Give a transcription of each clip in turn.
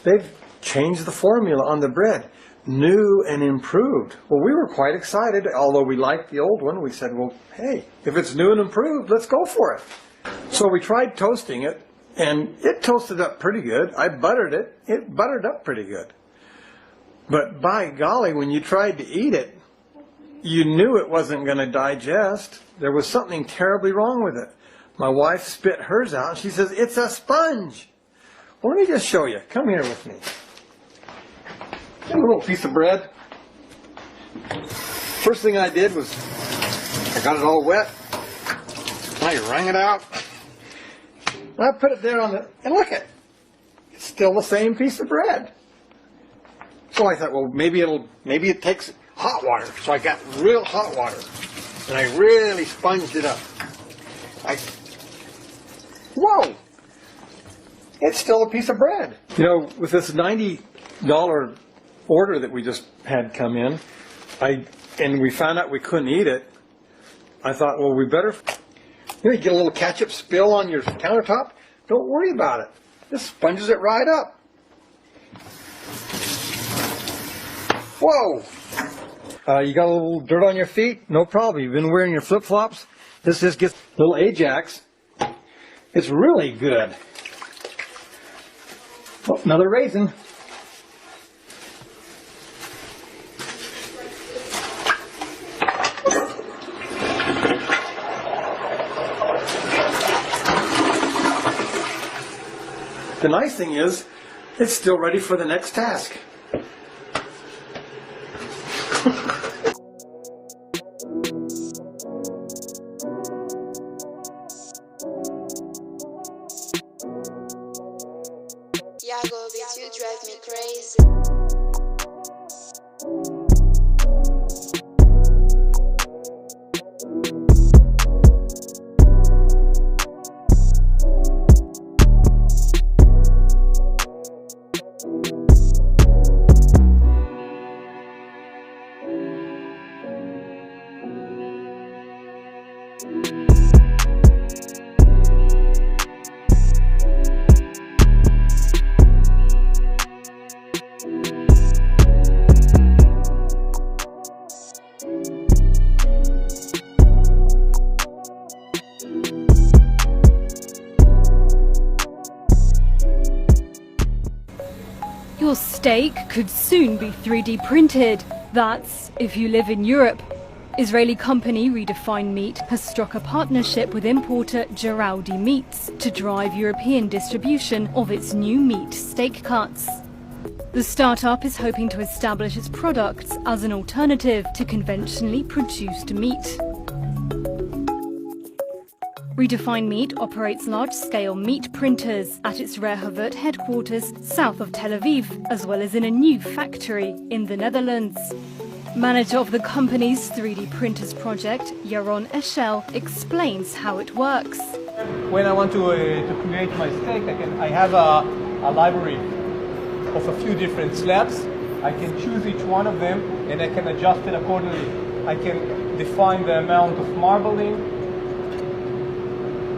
they've changed the formula on the bread. New and improved. Well, we were quite excited. Although we liked the old one, we said, well, hey, if it's new and improved, let's go for it. So we tried toasting it, and it toasted up pretty good. I buttered it. It buttered up pretty good. But by golly, when you tried to eat it, you knew it wasn't going to digest. There was something terribly wrong with it. My wife spit hers out, and she says, it's a sponge. Well, let me just show you. Come here with me. A little piece of bread. First thing I did was I got it all wet. I wrung it out. I put it there on the, and look at it. It's still the same piece of bread. So I thought, well, maybe it takes hot water. So I got real hot water, and I really sponged it up. Whoa! It's still a piece of bread. You know, with this $90 order that we just had come in, and we found out we couldn't eat it, I thought, well, we better, you get a little ketchup spill on your countertop, don't worry about it. This sponges it right up. Whoa! You got a little dirt on your feet? No problem. You've been wearing your flip-flops? This just gets a little Ajax. It's really good. Oh, another raisin. The nice thing is, it's still ready for the next task. Yago, bitch, you drive me crazy. Your steak could soon be 3D printed. That's if you live in Europe. Israeli company Redefined Meat has struck a partnership with importer Geraldi Meats to drive European distribution of its new meat steak cuts. The startup is hoping to establish its products as an alternative to conventionally produced meat. Redefined Meat operates large-scale meat printers at its Rehovot headquarters south of Tel Aviv, as well as in a new factory in the Netherlands. Manager of the company's 3D printers project, Yaron Eshel, explains how it works. When I want to create my steak, I have a library of a few different slabs. I can choose each one of them and I can adjust it accordingly. I can define the amount of marbling,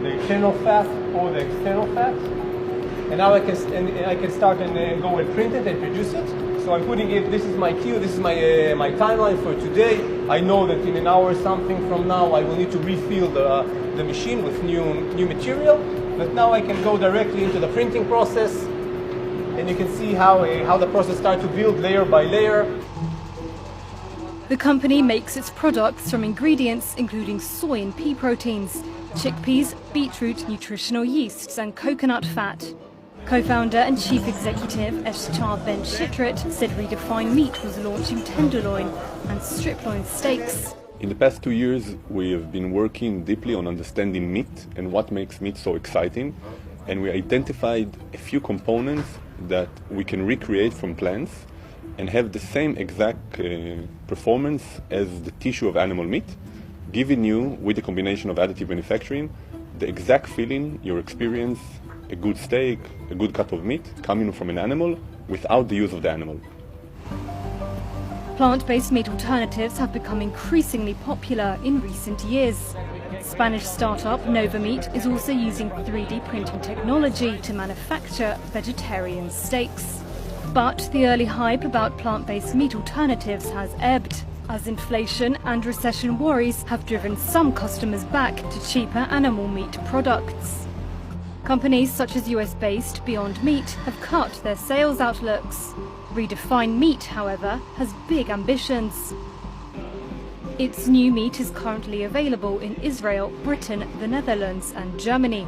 the internal fat or the external fat, and now I can start and go and print it and produce it. So I'm putting it. This is my queue. This is my timeline for today. I know that in an hour or something from now I will need to refill the machine with new material. But now I can go directly into the printing process, and you can see how the process starts to build layer by layer. The company makes its products from ingredients including soy and pea proteins, chickpeas, beetroot, nutritional yeasts and coconut fat. Co-founder and chief executive Eshtar Ben Shitrit said Redefined Meat was launching tenderloin and strip-loin steaks. In the past 2 years, we have been working deeply on understanding meat and what makes meat so exciting. And we identified a few components that we can recreate from plants and have the same exact performance as the tissue of animal meat, giving you, with the combination of additive manufacturing, the exact feeling you experience a good steak, a good cut of meat coming from an animal without the use of the animal. Plant-based meat alternatives have become increasingly popular in recent years. Spanish startup Nova Meat is also using 3D printing technology to manufacture vegetarian steaks. But the early hype about plant-based meat alternatives has ebbed, as inflation and recession worries have driven some customers back to cheaper animal meat products. Companies such as US-based Beyond Meat have cut their sales outlooks. Redefined Meat, however, has big ambitions. Its new meat is currently available in Israel, Britain, the Netherlands and Germany.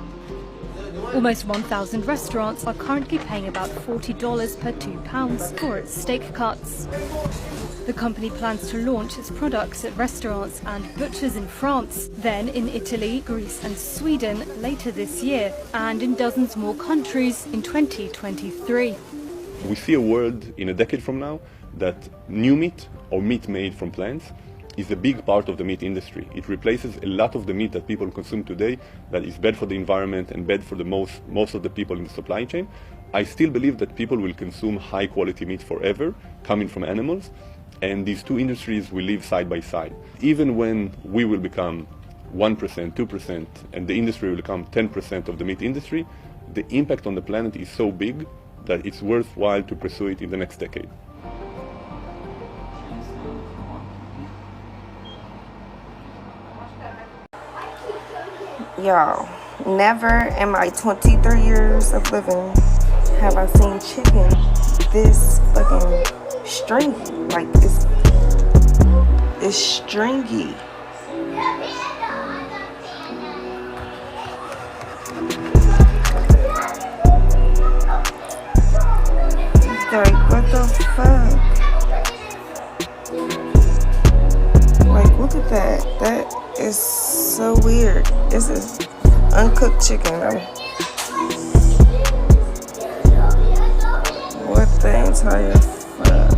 Almost 1,000 restaurants are currently paying about $40 per £2 for its steak cuts. The company plans to launch its products at restaurants and butchers in France, then in Italy, Greece and Sweden later this year, and in dozens more countries in 2023. We see a world in a decade from now that new meat or meat made from plants is a big part of the meat industry. It replaces a lot of the meat that people consume today that is bad for the environment and bad for the most of the people in the supply chain. I still believe that people will consume high quality meat forever, coming from animals, and these two industries will live side by side. Even when we will become 1%, 2%, and the industry will become 10% of the meat industry, the impact on the planet is so big that it's worthwhile to pursue it in the next decade. Y'all, never in my 23 years of living have I seen chicken this fucking stringy. Like, it's stringy. Like, what the fuck? Like, look at that. That is so weird. This is uncooked chicken. What the entire fuck?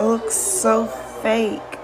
It looks so fake.